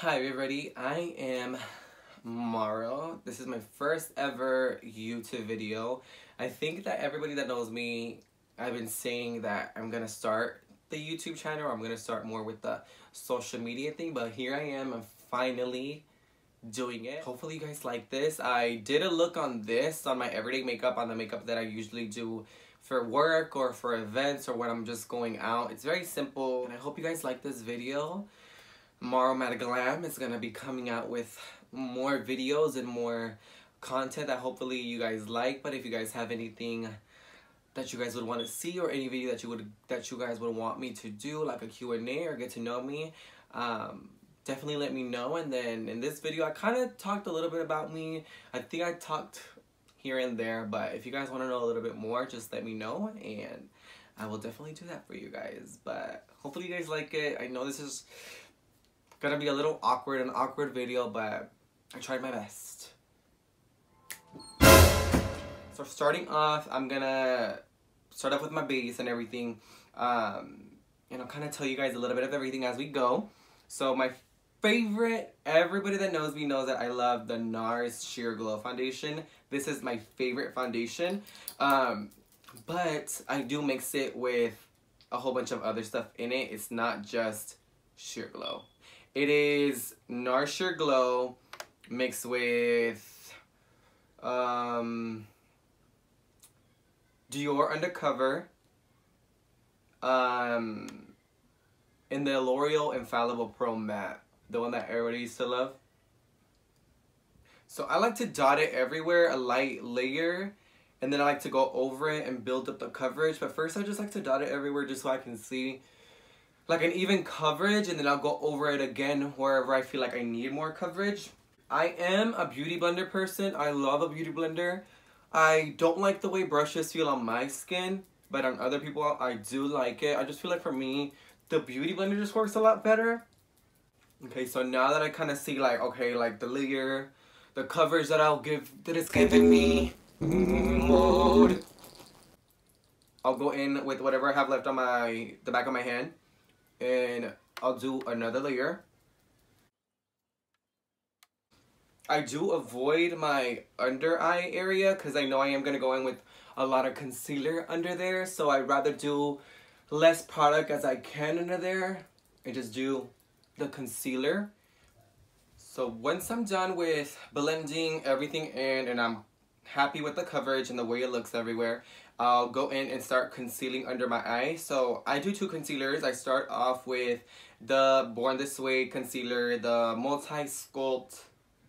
Hi everybody, I am Mauro. This is my first ever YouTube video. I think that everybody that knows me, I've been saying that I'm gonna start the YouTube channel, or I'm gonna start more with the social media thing, but here I am, I'm finally doing it. Hopefully you guys like this. I did a look on this, on my everyday makeup, on the makeup that I usually do for work or for events or when I'm just going out. It's very simple, and I hope you guys like this video. MauroMadGlam is going to be coming out with more videos and more content that hopefully you guys like. But if you guys have anything that you guys would want to see, or any video that you guys would want me to do, like a Q&A or get to know me, definitely let me know. And then in this video I kind of talked a little bit about me. I think I talked here and there, but if you guys want to know a little bit more, just let me know and I will definitely do that for you guys. But hopefully you guys like it. I know this is gonna be a little awkward, an awkward video, but I tried my best. So starting off, I'm gonna start off with my base and everything, and I'll kind of tell you guys a little bit of everything as we go. So my favorite, everybody that knows me knows that I love the NARS Sheer Glow foundation. This is my favorite foundation, but I do mix it with a whole bunch of other stuff in it. It's not just Sheer Glow. It is NARS Sheer Glow mixed with Dior Undercover, and the L'Oreal Infallible Pro Matte, the one that everybody used to love. So I like to dot it everywhere, a light layer, and then I like to go over it and build up the coverage. But first I just like to dot it everywhere just so I can see like an even coverage, and then I'll go over it again wherever I feel like I need more coverage. I am a beauty blender person. I love a beauty blender. I don't like the way brushes feel on my skin, but on other people I do like it. I just feel like for me, the beauty blender just works a lot better. Okay, so now that I kind of see like, okay, like the layer, the coverage that it's giving me, mode, I'll go in with whatever I have left on the back of my hand, and I'll do another layer. I do avoid my under eye area because I know I am going to go in with a lot of concealer under there, so I'd rather do less product as I can under there and just do the concealer. So once I'm done with blending everything in and I'm happy with the coverage and the way it looks everywhere, I'll go in and start concealing under my eye. So I do two concealers. I start off with the Born This Way concealer, the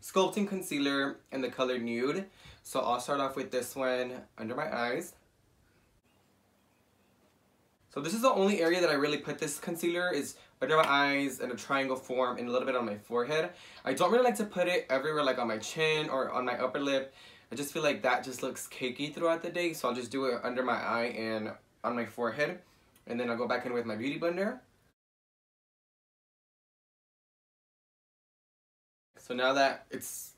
sculpting concealer in the color Nude. So I'll start off with this one under my eyes. So this is the only area that I really put this concealer, is under my eyes in a triangle form and a little bit on my forehead. I don't really like to put it everywhere, like on my chin or on my upper lip. I just feel like that just looks cakey throughout the day, so I'll just do it under my eye and on my forehead. And then I'll go back in with my beauty blender. So now that it's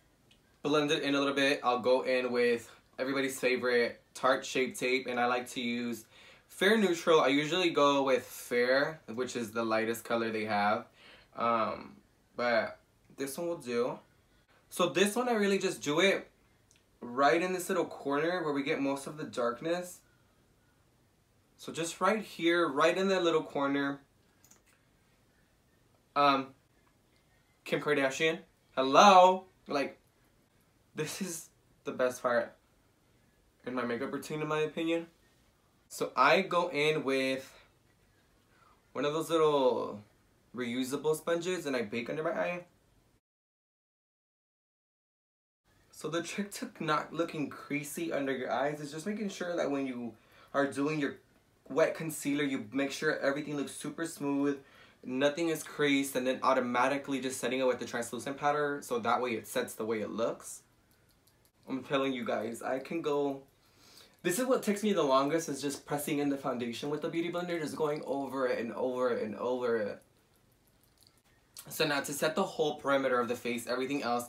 blended in a little bit, I'll go in with everybody's favorite Tarte Shape Tape, and I like to use Fair Neutral. I usually go with Fair, which is the lightest color they have, but this one will do. So this one I really just do it right in this little corner where we get most of the darkness. So just right here, right in that little corner. Kim Kardashian, hello. Like, this is the best part in my makeup routine, in my opinion. So I go in with one of those little reusable sponges and I bake under my eye. So the trick to not looking creasy under your eyes is just making sure that when you are doing your wet concealer, you make sure everything looks super smooth, nothing is creased, and then automatically just setting it with the translucent powder so that way it sets the way it looks. I'm telling you guys, I can go... This is what takes me the longest, is just pressing in the foundation with the beauty blender, just going over it and over it and over it. So now to set the whole perimeter of the face, everything else,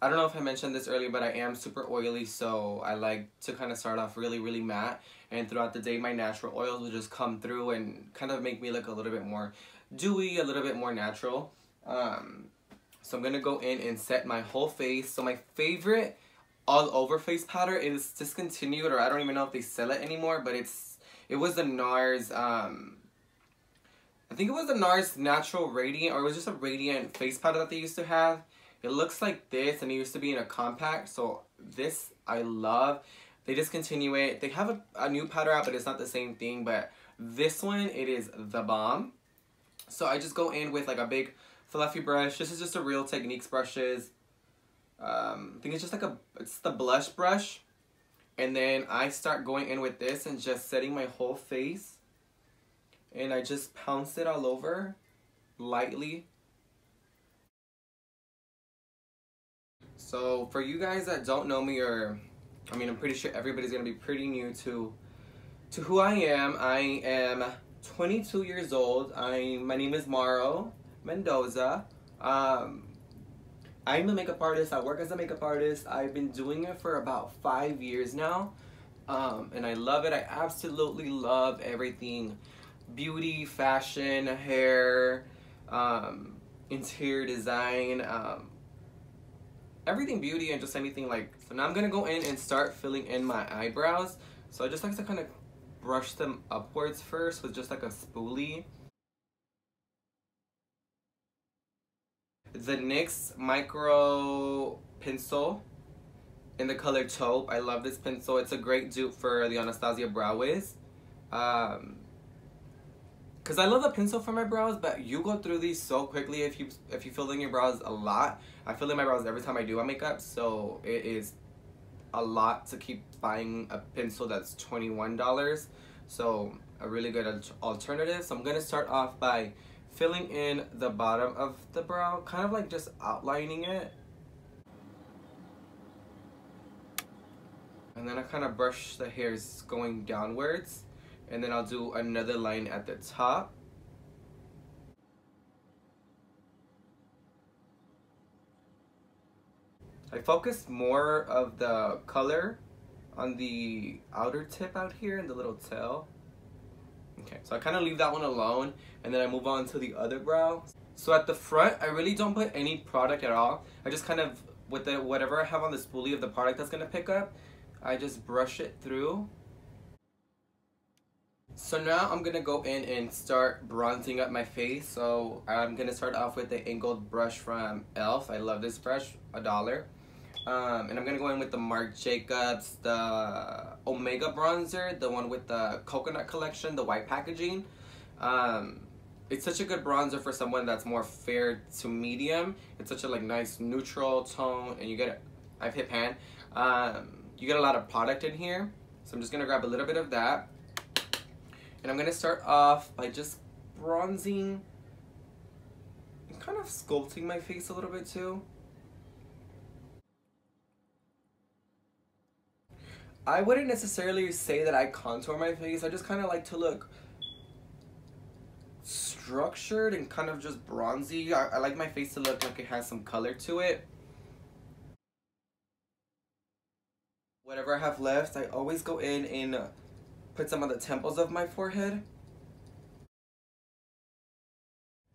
I don't know if I mentioned this earlier, but I am super oily, so I like to kind of start off really, really matte. And throughout the day, my natural oils will just come through and kind of make me look a little bit more dewy, a little bit more natural. So I'm gonna go in and set my whole face. So my favorite all over face powder is discontinued, or I don't even know if they sell it anymore, but it was the NARS, I think it was the NARS Natural Radiant, or it was just a radiant face powder that they used to have. It looks like this, and it used to be in a compact, so this I love. They discontinue it. They have a new powder out, but it's not the same thing, but this one, it is the bomb. So I just go in with like a big fluffy brush. This is just a Real Techniques brushes. I think it's just like it's the blush brush. And then I start going in with this and just setting my whole face. And I just pounce it all over lightly. So for you guys that don't know me, or I mean, I'm pretty sure everybody's gonna be pretty new to who I am. I am 22 years old. My name is Mauro Mendoza. I'm a makeup artist. I work as a makeup artist. I've been doing it for about 5 years now, and I love it. I absolutely love everything: beauty, fashion, hair, interior design, everything beauty, and just anything like. So now I'm gonna go in and start filling in my eyebrows. So I just like to kind of brush them upwards first with just like a spoolie. The NYX micro pencil in the color taupe. I love this pencil. It's a great dupe for the Anastasia Brow Wiz. Cause I love the pencil for my brows, but you go through these so quickly if you fill in your brows a lot. I fill in my brows every time I do my makeup, so it is a lot to keep buying a pencil that's $21. So a really good alternative. So I'm gonna start off by filling in the bottom of the brow, kind of like just outlining it. And then I kind of brush the hairs going downwards. And then I'll do another line at the top. I focus more of the color on the outer tip out here and the little tail. Okay, so I kind of leave that one alone, and then I move on to the other brow. So at the front, I really don't put any product at all. I just kind of, with whatever I have on the spoolie of the product that's going to pick up, I just brush it through. So now I'm going to go in and start bronzing up my face. So I'm going to start off with the angled brush from e.l.f. I love this brush, $1. And I'm going to go in with the Marc Jacobs, the Omega bronzer, the one with the coconut collection, the white packaging. It's such a good bronzer for someone that's more fair to medium. It's such a like nice neutral tone, and you get, I've hit pan. You get a lot of product in here. So I'm just going to grab a little bit of that. And I'm going to start off by just bronzing and kind of sculpting my face a little bit too. I wouldn't necessarily say that I contour my face. I just kind of like to look structured and kind of just bronzy. I like my face to look like it has some color to it. Whatever I have left, I always go in and put some on the temples of my forehead.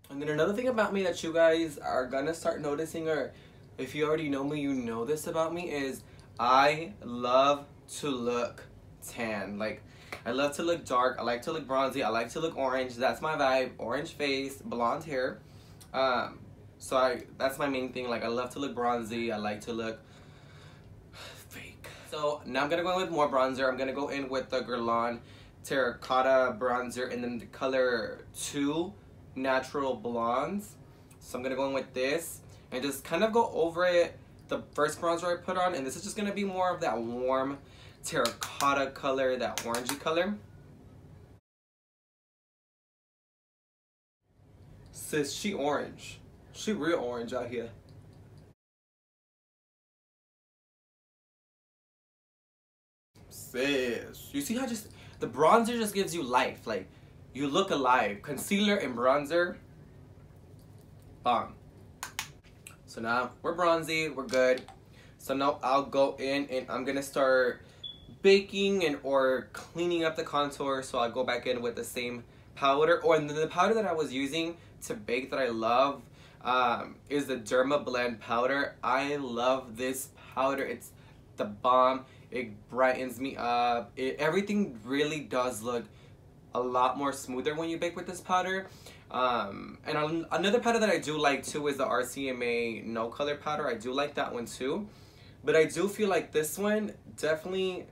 And then another thing about me that you guys are gonna start noticing, or if you already know me, you know this about me, is I love to look tan. Like, I love to look dark. I like to look bronzy. I like to look orange. That's my vibe. Orange face, blonde hair. So that's my main thing. Like, I love to look bronzy. I like to look fake. So now I'm gonna go in with more bronzer. I'm gonna go in with the Guerlain Terracotta bronzer and then the color 2 Natural Blondes. So I'm gonna go in with this and just kind of go over it, the first bronzer I put on, and this is just gonna be more of that warm terracotta color, that orangey color. Sis, she orange. She real orange out here. Sis, you see how just the bronzer just gives you life. Like, you look alive. Concealer and bronzer, bomb. So now we're bronzy, we're good. So now I'll go in and I'm gonna start baking and or cleaning up the contour. So I'll go back in with the same powder, or the powder that I was using to bake that I love. is the Derma Blend powder. I love this powder. It's the bomb. It brightens me up. Everything really does look a lot more smoother when you bake with this powder. And another powder that I do like too is the RCMA No Color powder. I do like that one too. But I do feel like this one definitely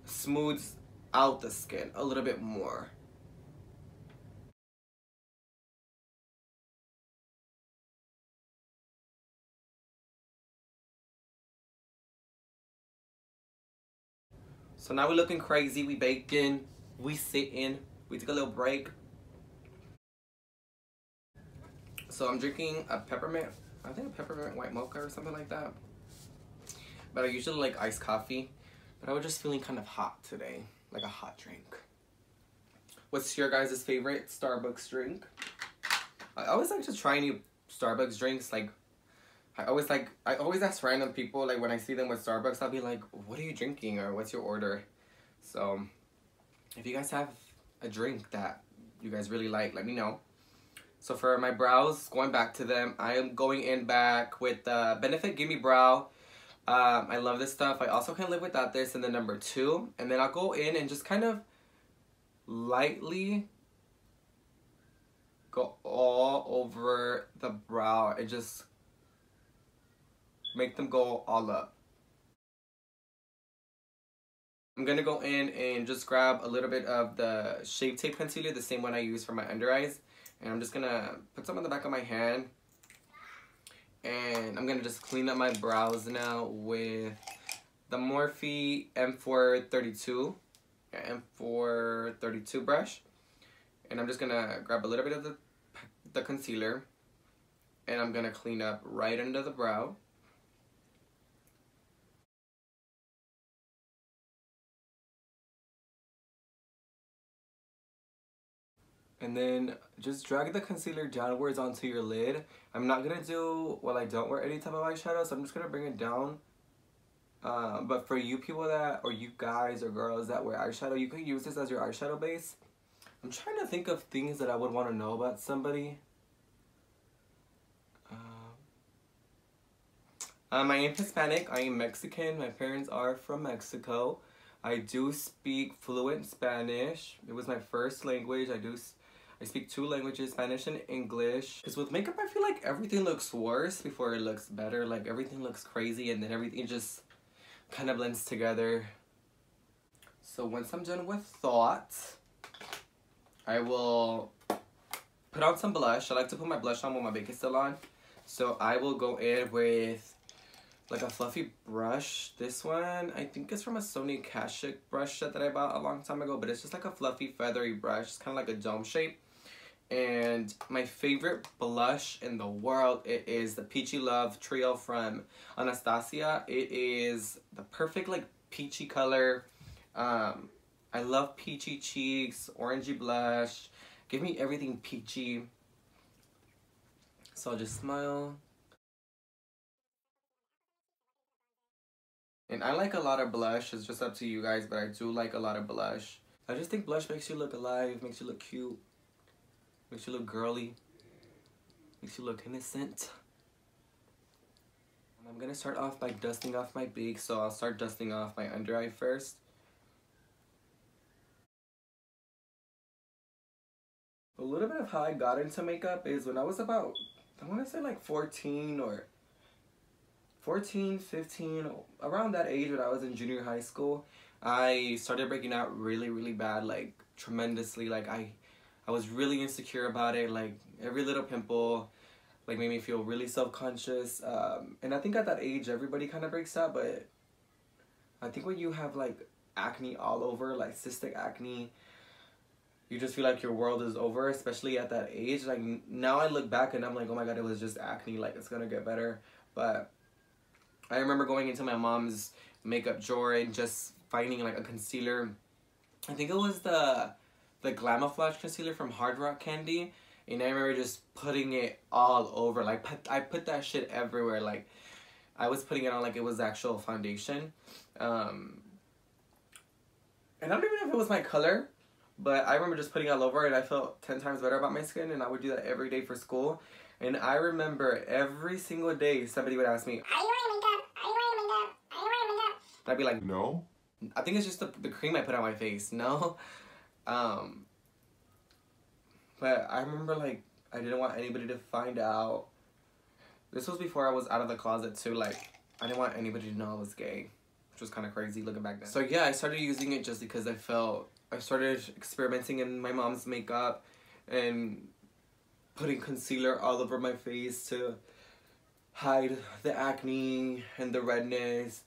smooths out the skin a little bit more. So now we're looking crazy. We baking, we sitting, we took a little break. So I'm drinking a peppermint, I think a peppermint white mocha or something like that. But I usually like iced coffee. But I was just feeling kind of hot today, like a hot drink. What's your guys' favorite Starbucks drink? I always like to try new Starbucks drinks. Like I always ask random people, like when I see them with Starbucks, I'll be like, what are you drinking or what's your order? So if you guys have a drink that you guys really like, let me know. So for my brows, going back to them, I am going in back with the Benefit Gimme Brow. I love this stuff. I also can't live without this in the number 2. And then I'll go in and just kind of lightly go all over the brow. It just make them go all up. I'm gonna go in and just grab a little bit of the Shape Tape Concealer, the same one I use for my under eyes. And I'm just gonna put some on the back of my hand. And I'm gonna just clean up my brows now with the Morphe M432. M432 brush. And I'm just gonna grab a little bit of the concealer. And I'm gonna clean up right under the brow. And then just drag the concealer downwards onto your lid. I'm not gonna do, well, I don't wear any type of eyeshadow, so I'm just gonna bring it down. But for you people that, or you guys or girls that wear eyeshadow, you can use this as your eyeshadow base. I'm trying to think of things that I would want to know about somebody. I am Hispanic, I am Mexican, my parents are from Mexico. I do speak fluent Spanish. It was my first language. I speak 2 languages, Spanish and English. Because with makeup, I feel like everything looks worse before it looks better. Like everything looks crazy and then everything just kind of blends together. So once I'm done with thought, I will put on some blush. I like to put my blush on when my makeup is still on. So I will go in with like a fluffy brush. This one, I think it's from a Sony Kashuk brush set that I bought a long time ago, but it's just like a fluffy, feathery brush. It's kind of like a dome shape. And my favorite blush in the world, it is the Peachy Love Trio from Anastasia. It is the perfect like peachy color. I love peachy cheeks, orangey blush. Give me everything peachy. So I'll just smile. And I like a lot of blush. It's just up to you guys, but I do like a lot of blush. I just think blush makes you look alive, makes you look cute, makes you look girly, makes you look innocent. And I'm gonna start off by dusting off my beak, so I'll start dusting off my under eye first. A little bit of how I got into makeup is when I was about, I want to say like 14 or 14, 15, around that age when I was in junior high school, I started breaking out really, really bad, like tremendously. Like I was really insecure about it. Like every little pimple like made me feel really self-conscious. And I think at that age, everybody kind of breaks out, but I think when you have like acne all over, like cystic acne, you just feel like your world is over, especially at that age. Like now I look back and I'm like, oh my god, it was just acne, like it's gonna get better. But I remember going into my mom's makeup drawer and just finding like a concealer. I think it was the Glamoflash concealer from Hard Rock Candy. And I remember just putting it all over. Like I put that shit everywhere. Like I was putting it on like it was actual foundation. And I don't even know if it was my color, But I remember just putting it all over and I felt 10 times better about my skin, and I would do that every day for school. And I remember every single day somebody would ask me, "Are you wearing makeup? Are you wearing makeup? Are you wearing makeup?" And I'd be like, "No." I think it's just the cream I put on my face, no? But I remember, like, I didn't want anybody to find out. This was before I was out of the closet too. Like, I didn't want anybody to know I was gay, which was kind of crazy looking back then. So yeah, I started using it just because I started experimenting in my mom's makeup and putting concealer all over my face to hide the acne and the redness.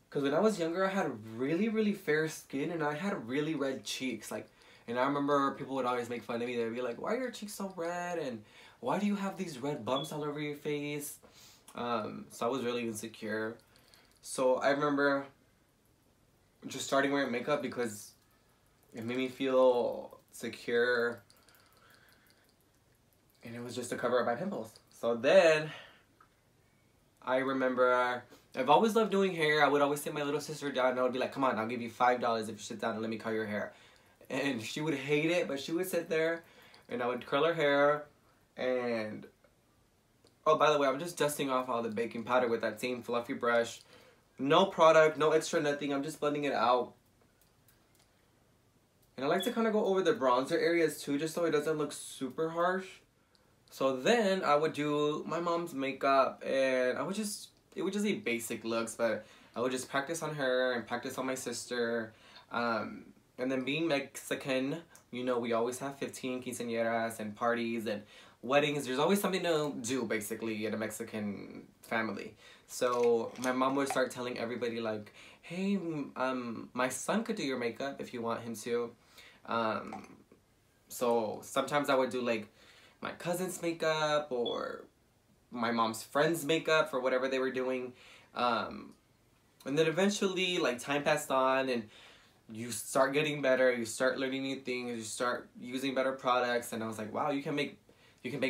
Because when I was younger, I had really, really fair skin and I had really red cheeks. Like, and I remember people would always make fun of me. They'd be like, "Why are your cheeks so red? And why do you have these red bumps all over your face?" So I was really insecure. So I remember just starting wearing makeup because it made me feel secure. And it was just to cover up my pimples. So then, I remember, I've always loved doing hair. I would always sit my little sister down and I would be like, "Come on, I'll give you $5 if you sit down and let me curl your hair." And she would hate it, but she would sit there and I would curl her hair. And, oh, by the way, I'm just dusting off all the baking powder with that same fluffy brush. No product, no extra nothing. I'm just blending it out. And I like to kind of go over the bronzer areas too, just so it doesn't look super harsh. So then I would do my mom's makeup and it would just be basic looks, but I would just practice on her and practice on my sister. And then being Mexican, you know, we always have 15 quinceañeras and parties and weddings. There's always something to do, basically, in a Mexican family. So my mom would start telling everybody, like, "Hey, my son could do your makeup if you want him to." So sometimes I would do, like, my cousin's makeup or my mom's friend's makeup for whatever they were doing. And then eventually, like, time passed on and you start getting better, you start learning new things, you start using better products, and I was like, wow, you can make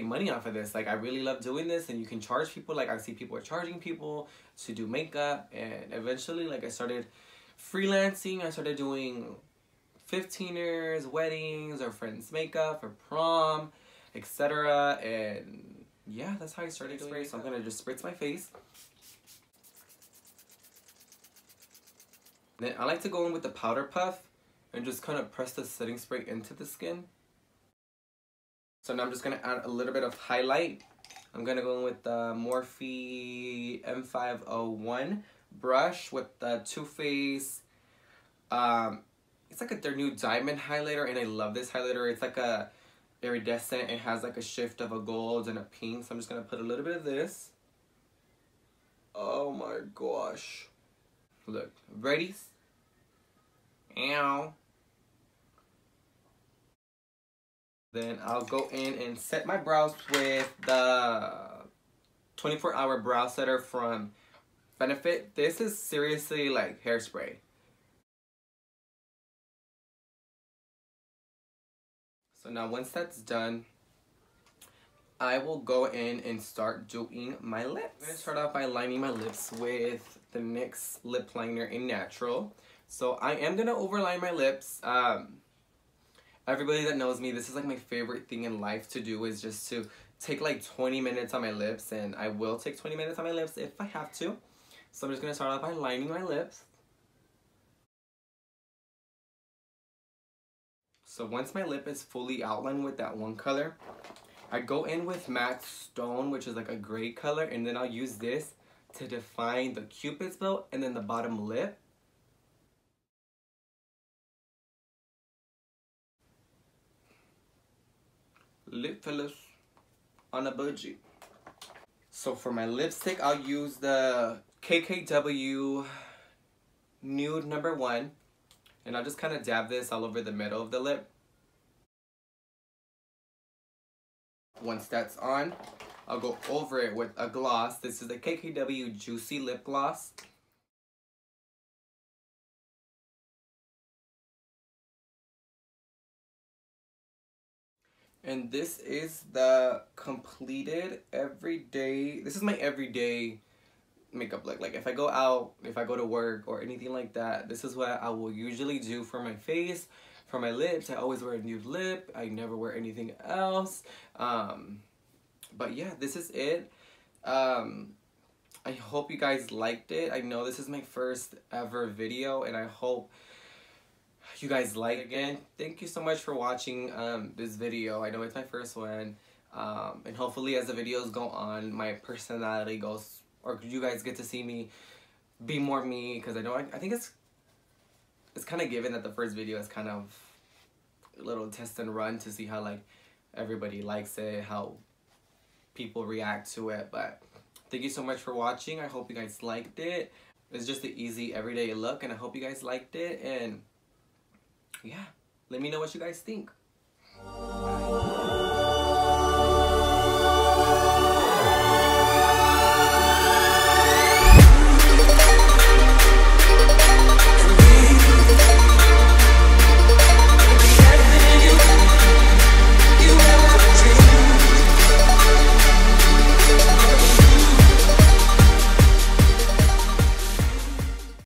money off of this. Like, I really love doing this, and you can charge people. Like, I see people are charging people to do makeup, and eventually, like, I started freelancing. I started doing 15ers, weddings, or friends' makeup for prom, etc. And yeah, that's how I started doing it. So I'm gonna just spritz my face. Then I like to go in with the powder puff and just kind of press the setting spray into the skin. So now I'm just going to add a little bit of highlight. I'm going to go in with the Morphe M501 brush with the Too Faced. It's like their new diamond highlighter, and I love this highlighter. It's like a iridescent. It has like a shift of a gold and a pink. So I'm just going to put a little bit of this. Oh my gosh. Look, ready? Ow. Then I'll go in and set my brows with the 24-hour brow setter from Benefit. This is seriously like hairspray. So now once that's done, I will go in and start doing my lips. I'm going to start off by lining my lips with the NYX lip liner in Natural. So I am going to overline my lips. Everybody that knows me, this is like my favorite thing in life to do, is just to take like 20 minutes on my lips, and I will take 20 minutes on my lips if I have to. So I'm just going to start off by lining my lips. So once my lip is fully outlined with that one color, I go in with Matte Stone, which is like a gray color, and then I'll use this to define the Cupid's bow and then the bottom lip. Lip fillers on a budget. So for my lipstick, I'll use the KKW Nude #1, and I'll just kind of dab this all over the middle of the lip. Once that's on, I'll go over it with a gloss. This is the KKW Juicy Lip Gloss. And this is the completed everyday, this is my everyday makeup look. Like if I go out, if I go to work or anything like that, this is what I will usually do for my face, For my lips, I always wear a nude lip. I never wear anything else. But yeah, this is it. I hope you guys liked it. I know this is my first ever video, and I hope you guys like it. Again, thank you so much for watching this video. I know it's my first one. And hopefully as the videos go on, my personality goes, or you guys get to see me be more me, because I think it's kind of given that the first video is kind of a little test and run to see how like everybody likes it, how people react to it. But thank you so much for watching. I hope you guys liked it. It's just an easy everyday look, and I hope you guys liked it. And yeah, let me know what you guys think.